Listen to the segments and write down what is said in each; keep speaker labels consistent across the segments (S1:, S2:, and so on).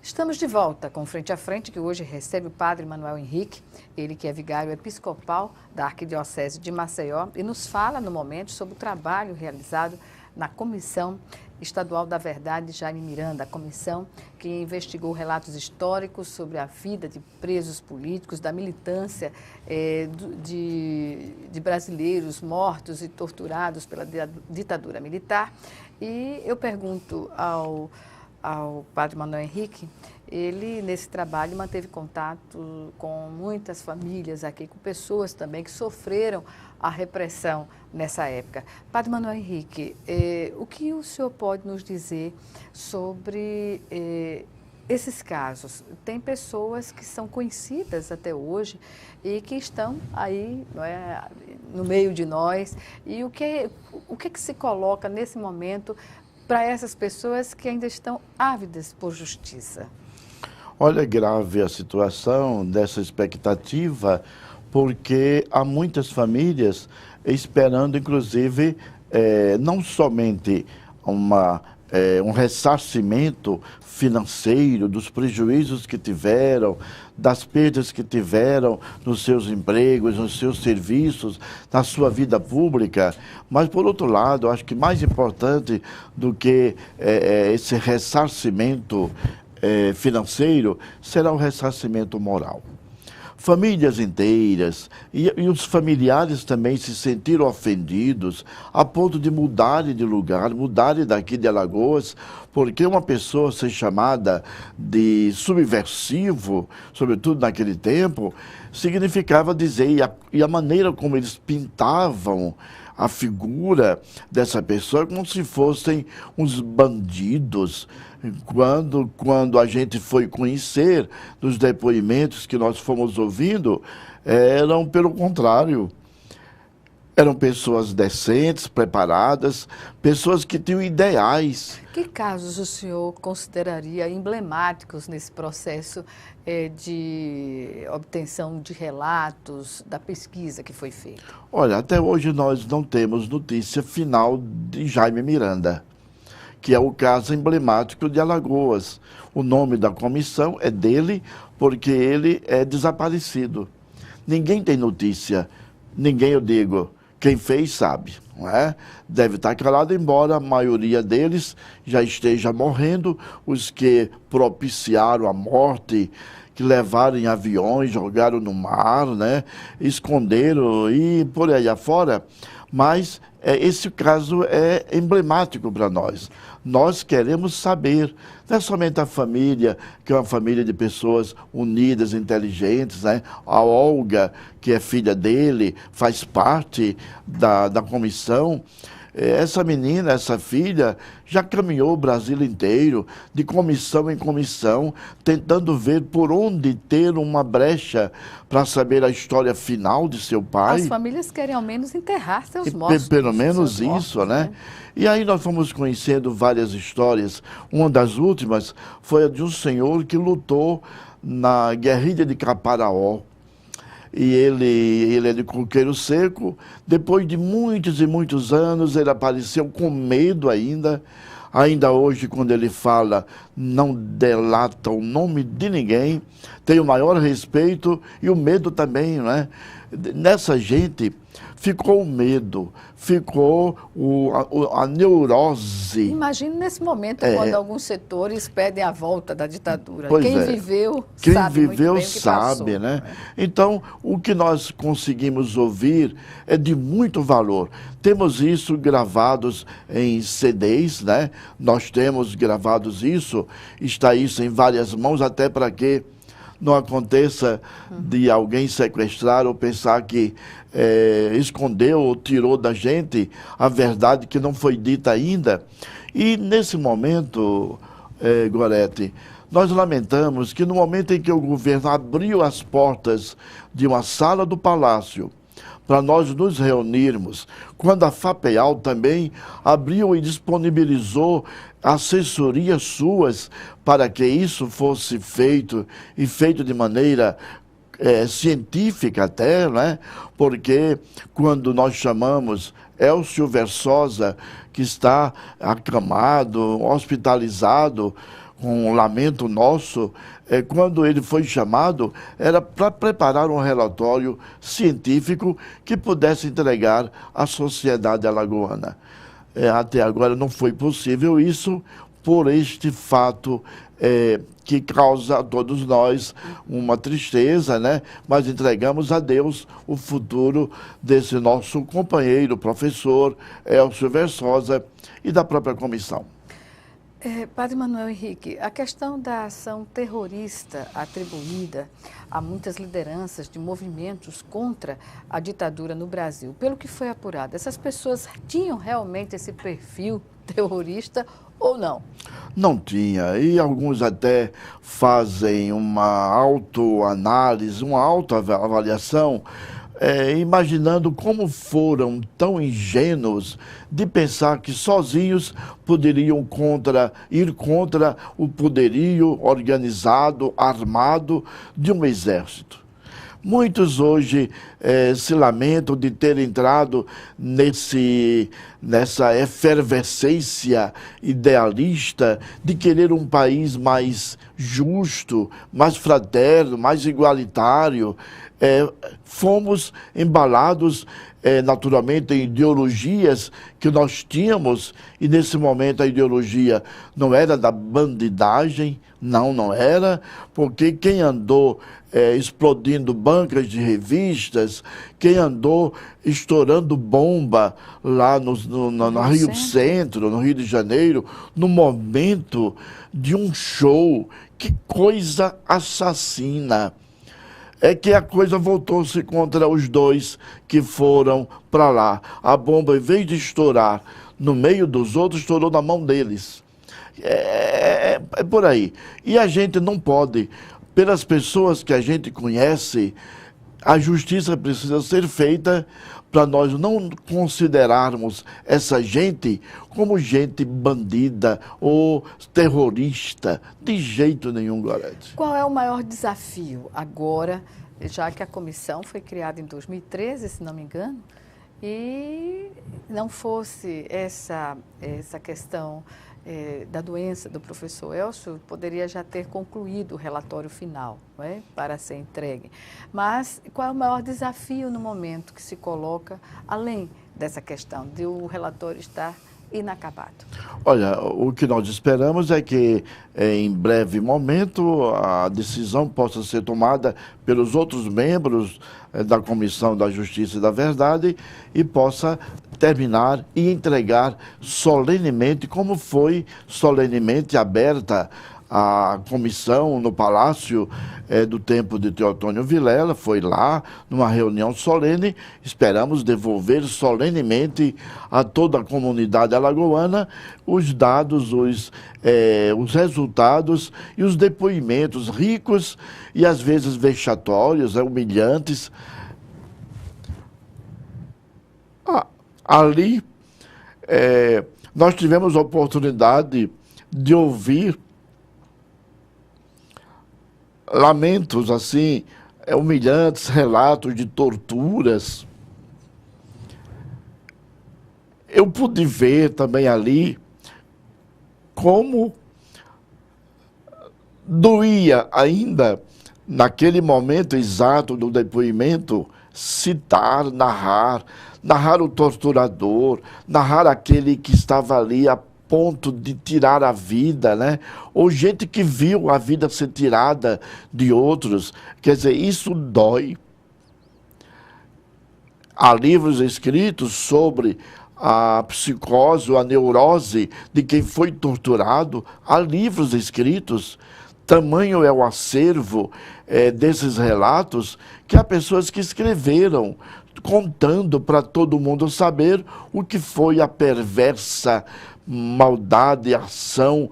S1: Estamos de volta com Frente a Frente, que hoje recebe o padre Manuel Henrique, ele que é vigário episcopal da Arquidiocese de Maceió, e nos fala no momento sobre o trabalho realizado na Comissão Estadual da Verdade Jaime Miranda, a comissão que investigou relatos históricos sobre a vida de presos políticos, da militância de brasileiros mortos e torturados pela ditadura militar. E eu pergunto ao padre Manuel Henrique, ele nesse trabalho manteve contato com muitas famílias aqui, com pessoas também que sofreram a repressão nessa época. Padre Manuel Henrique, o que o senhor pode nos dizer sobre esses casos? Tem pessoas que são conhecidas até hoje e que estão aí, não é, no meio de nós, e o que se coloca nesse momento para essas pessoas que ainda estão ávidas por justiça?
S2: Olha, é grave a situação dessa expectativa, porque há muitas famílias esperando, inclusive, não somente um ressarcimento financeiro dos prejuízos que tiveram, das perdas que tiveram nos seus empregos, nos seus serviços, na sua vida pública, mas, por outro lado, acho que mais importante do que esse ressarcimento financeiro será o ressarcimento moral. Famílias inteiras e os familiares também se sentiram ofendidos a ponto de mudarem de lugar, mudarem daqui de Alagoas, porque uma pessoa ser chamada de subversivo, sobretudo naquele tempo, significava dizer, e a maneira como eles pintavam a figura dessa pessoa como se fossem uns bandidos. Quando a gente foi conhecer dos depoimentos que nós fomos ouvindo, eram pelo contrário. Eram pessoas decentes, preparadas, pessoas que tinham ideais.
S1: Que casos o senhor consideraria emblemáticos nesse processo de obtenção de relatos da pesquisa que foi feita?
S2: Olha, até hoje nós não temos notícia final de Jaime Miranda, que é o caso emblemático de Alagoas. O nome da comissão é dele porque ele é desaparecido. Ninguém tem notícia, ninguém, eu digo, quem fez sabe, não é? Deve estar calado, embora a maioria deles já esteja morrendo, os que propiciaram a morte, que levaram em aviões, jogaram no mar, né? Esconderam e por aí afora. Mas esse caso é emblemático para nós. Nós queremos saber, não é somente a família, que é uma família de pessoas unidas, inteligentes, né? A Olga, que é filha dele, faz parte da comissão. Essa menina, essa filha, já caminhou o Brasil inteiro, de comissão em comissão, tentando ver por onde ter uma brecha para saber a história final de seu pai.
S1: As famílias querem ao menos enterrar seus mortos.
S2: Pelo menos isso,
S1: mortos,
S2: né? E aí nós fomos conhecendo várias histórias. Uma das últimas foi a de um senhor que lutou na guerrilha de Caparaó. E ele é de Coqueiro Seco. Depois de muitos e muitos anos, ele apareceu com medo ainda. Ainda hoje, quando ele fala, não delata o nome de ninguém. Tem o maior respeito e o medo também, né? Nessa gente ficou o medo, ficou a neurose.
S1: Imagine nesse momento quando alguns setores pedem a volta da ditadura.
S2: Pois
S1: Quem
S2: é.
S1: viveu
S2: Quem
S1: sabe
S2: viveu
S1: muito bem o que
S2: sabe,
S1: passou,
S2: né? Então, o que nós conseguimos ouvir é de muito valor. Temos isso gravados em CDs, né? Nós temos gravados isso, está isso em várias mãos, até para que não aconteça de alguém sequestrar ou pensar que escondeu ou tirou da gente a verdade que não foi dita ainda. E nesse momento, Gorete, nós lamentamos que no momento em que o governo abriu as portas de uma sala do palácio para nós nos reunirmos, quando a FAPEAL também abriu e disponibilizou assessorias suas para que isso fosse feito, e feito de maneira científica até, né? Porque quando nós chamamos Elcio Versosa, que está acamado, hospitalizado, com um lamento nosso, quando ele foi chamado, era para preparar um relatório científico que pudesse entregar à sociedade alagoana. Até agora não foi possível isso, por este fato que causa a todos nós uma tristeza, né? Mas entregamos a Deus o futuro desse nosso companheiro, professor Elcio Versosa, e da própria comissão.
S1: Padre Manuel Henrique, a questão da ação terrorista atribuída a muitas lideranças de movimentos contra a ditadura no Brasil, pelo que foi apurado, essas pessoas tinham realmente esse perfil terrorista ou não?
S2: Não tinha, e alguns até fazem uma autoanálise, uma autoavaliação, imaginando como foram tão ingênuos de pensar que sozinhos poderiam ir contra o poderio organizado, armado de um exército. Muitos hoje se lamentam de ter entrado nessa efervescência idealista de querer um país mais justo, mais fraterno, mais igualitário. Fomos embalados naturalmente em ideologias que nós tínhamos, e nesse momento a ideologia não era da bandidagem, não era, porque quem andou explodindo bancas de revistas, quem andou estourando bomba lá no Rio Centro, no Rio de Janeiro, no momento de um show, que coisa assassina. É que a coisa voltou-se contra os dois que foram para lá. A bomba, em vez de estourar no meio dos outros, estourou na mão deles. É por aí. E a gente não pode, pelas pessoas que a gente conhece, a justiça precisa ser feita para nós não considerarmos essa gente como gente bandida ou terrorista. De jeito nenhum, Gorete.
S1: Qual é o maior desafio agora, já que a comissão foi criada em 2013, se não me engano, e não fosse essa questão da doença do professor Elcio, poderia já ter concluído o relatório final, não é? Para ser entregue. Mas qual é o maior desafio no momento que se coloca, além dessa questão de o relatório estar inacabado?
S2: Olha, o que nós esperamos é que em breve momento a decisão possa ser tomada pelos outros membros da Comissão da Justiça e da Verdade e possa terminar e entregar solenemente, como foi solenemente aberta a comissão no Palácio do tempo de Teotônio Vilela, foi lá, numa reunião solene. Esperamos devolver solenemente a toda a comunidade alagoana os dados, os resultados e os depoimentos ricos e às vezes vexatórios, humilhantes. Ali, nós tivemos a oportunidade de ouvir lamentos assim, humilhantes, relatos de torturas. Eu pude ver também ali como doía ainda, naquele momento exato do depoimento, citar, narrar o torturador, narrar aquele que estava ali a ponto de tirar a vida, né? Ou gente que viu a vida ser tirada de outros. Quer dizer, isso dói. Há livros escritos sobre a psicose, a neurose de quem foi torturado. Há livros escritos. Tamanho é o acervo desses relatos que há pessoas que escreveram, contando para todo mundo saber o que foi a perversa maldade, ação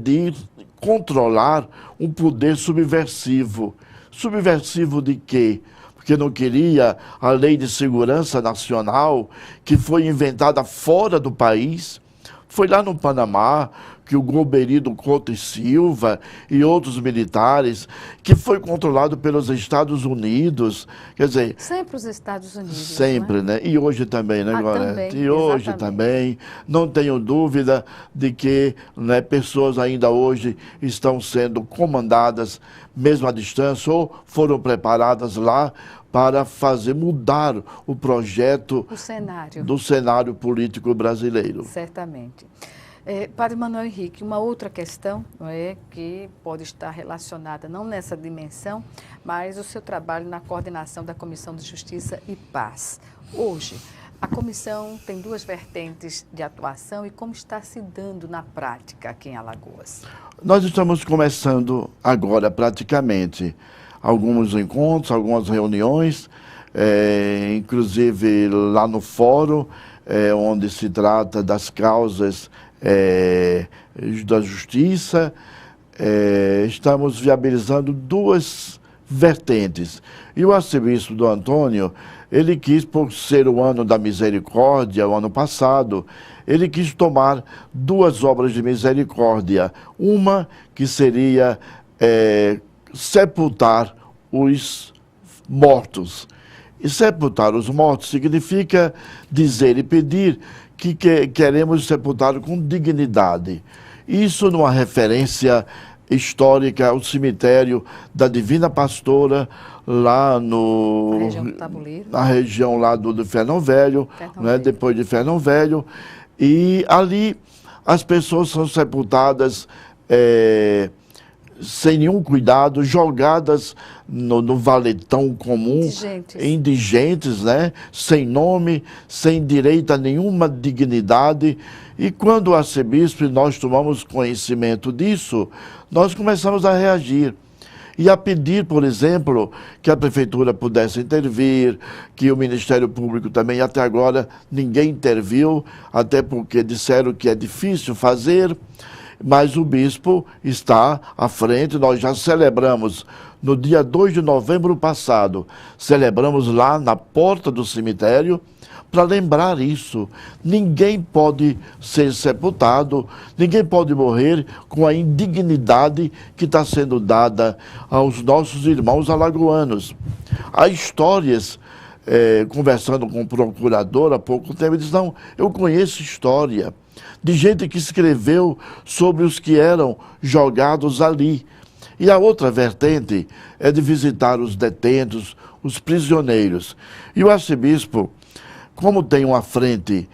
S2: de controlar um poder subversivo. Subversivo de quê? Porque não queria a Lei de Segurança Nacional, que foi inventada fora do país. Foi lá no Panamá que o Golbery Couto e Silva e outros militares, que foi controlado pelos Estados Unidos, quer dizer...
S1: Sempre os Estados Unidos,
S2: sempre, né? E hoje também, né, Gorete?
S1: Também,
S2: e hoje
S1: exatamente.
S2: também, não tenho dúvida de que, né, pessoas ainda hoje estão sendo comandadas, mesmo à distância, ou foram preparadas lá para fazer mudar o projeto do cenário político brasileiro.
S1: Certamente. Padre Manuel Henrique, uma outra questão, não é, que pode estar relacionada, não nessa dimensão, mas o seu trabalho na coordenação da Comissão de Justiça e Paz. Hoje, a comissão tem duas vertentes de atuação e como está se dando na prática aqui em Alagoas?
S2: Nós estamos começando agora, praticamente, alguns encontros, algumas reuniões, inclusive lá no fórum, onde se trata das causas da justiça. Estamos viabilizando duas vertentes. E o arcebispo do Antônio, ele quis, por ser o ano da misericórdia, o ano passado, ele quis tomar duas obras de misericórdia. Uma que seria sepultar os mortos. E sepultar os mortos significa dizer e pedir que queremos sepultar com dignidade. Isso numa referência histórica ao cemitério da Divina Pastora, lá
S1: na região do Tabuleiro.
S2: Na região lá do Fernão Velho, né, depois de Fernão Velho. E ali as pessoas são sepultadas sem nenhum cuidado, jogadas no valetão comum, indigentes, né? Sem nome, sem direito a nenhuma dignidade. E quando o arcebispo e nós tomamos conhecimento disso, nós começamos a reagir e a pedir, por exemplo, que a prefeitura pudesse intervir, que o Ministério Público também, até agora, ninguém interviu, até porque disseram que é difícil fazer. Mas o bispo está à frente. Nós já celebramos, no dia 2 de novembro passado, celebramos lá na porta do cemitério, para lembrar isso. Ninguém pode ser sepultado, ninguém pode morrer com a indignidade que está sendo dada aos nossos irmãos alagoanos. Há histórias, conversando com o procurador há pouco tempo, ele disse, não, eu conheço história de gente que escreveu sobre os que eram jogados ali. E a outra vertente é de visitar os detentos, os prisioneiros. E o arcebispo, como tem uma frente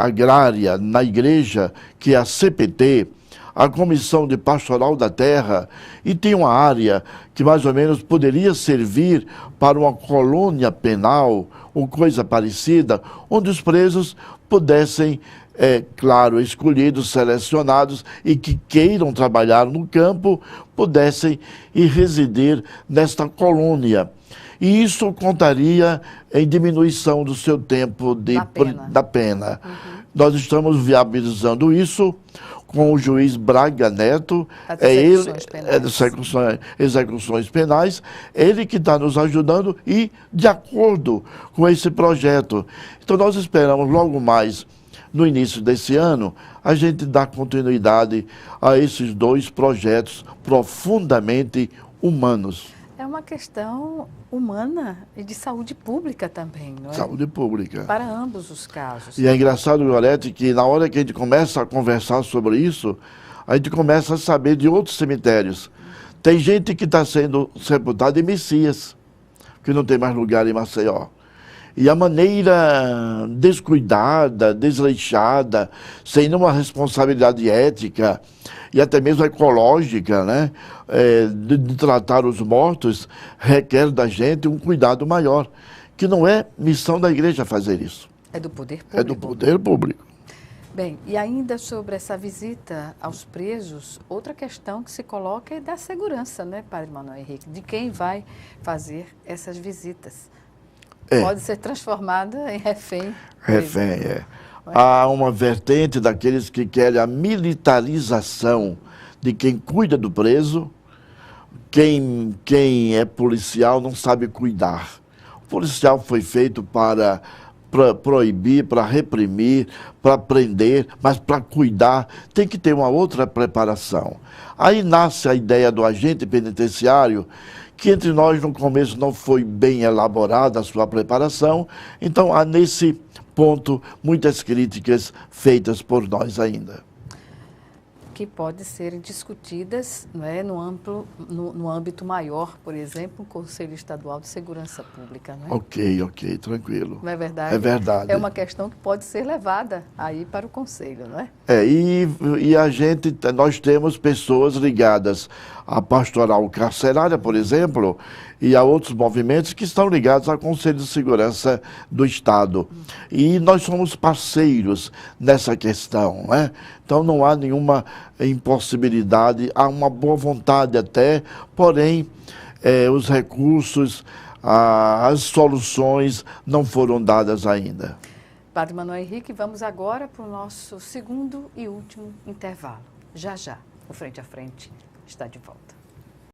S2: agrária na igreja, que é a CPT, a Comissão de Pastoral da Terra, e tem uma área que mais ou menos poderia servir para uma colônia penal ou coisa parecida, onde os presos pudessem, claro, escolhidos, selecionados e que queiram trabalhar no campo, pudessem ir residir nesta colônia. E isso contaria em diminuição do seu tempo da pena. Uhum. Nós estamos viabilizando isso com o juiz Braga Neto, execuções penais, ele que está nos ajudando e de acordo com esse projeto. Então nós esperamos logo mais, no início desse ano, a gente dar continuidade a esses dois projetos profundamente humanos.
S1: É uma questão humana e de saúde pública também, não é?
S2: Saúde pública.
S1: Para ambos os casos.
S2: E é engraçado, Gorete, que na hora que a gente começa a conversar sobre isso, a gente começa a saber de outros cemitérios. Tem gente que está sendo sepultada em Messias, que não tem mais lugar em Maceió. E a maneira descuidada, desleixada, sem nenhuma responsabilidade ética e até mesmo ecológica, né, de tratar os mortos, requer da gente um cuidado maior, que não é missão da igreja fazer isso.
S1: É do poder público.
S2: É do poder público.
S1: Bem, e ainda sobre essa visita aos presos, outra questão que se coloca é da segurança, né, Padre Manuel Henrique? De quem vai fazer essas visitas? Pode ser transformada em refém.
S2: Refém, Há uma vertente daqueles que querem a militarização de quem cuida do preso. Quem é policial não sabe cuidar. O policial foi feito para para proibir, para reprimir, para prender, mas para cuidar, tem que ter uma outra preparação. Aí nasce a ideia do agente penitenciário, que entre nós no começo não foi bem elaborada a sua preparação, então há nesse ponto muitas críticas feitas por nós ainda.
S1: Que podem ser discutidas, não é, no âmbito maior, por exemplo, o Conselho Estadual de Segurança Pública. Não é?
S2: Ok, tranquilo.
S1: Não é verdade?
S2: É verdade.
S1: É uma questão que pode ser levada aí para o Conselho, não é?
S2: Nós temos pessoas ligadas à pastoral carcerária, por exemplo, e a outros movimentos que estão ligados ao Conselho de Segurança do Estado. E nós somos parceiros nessa questão, né? Então não há nenhuma impossibilidade, há uma boa vontade até, porém os recursos, as soluções não foram dadas ainda.
S1: Padre Manoel Henrique, vamos agora para o nosso segundo e último intervalo. Já, o Frente a Frente está de volta.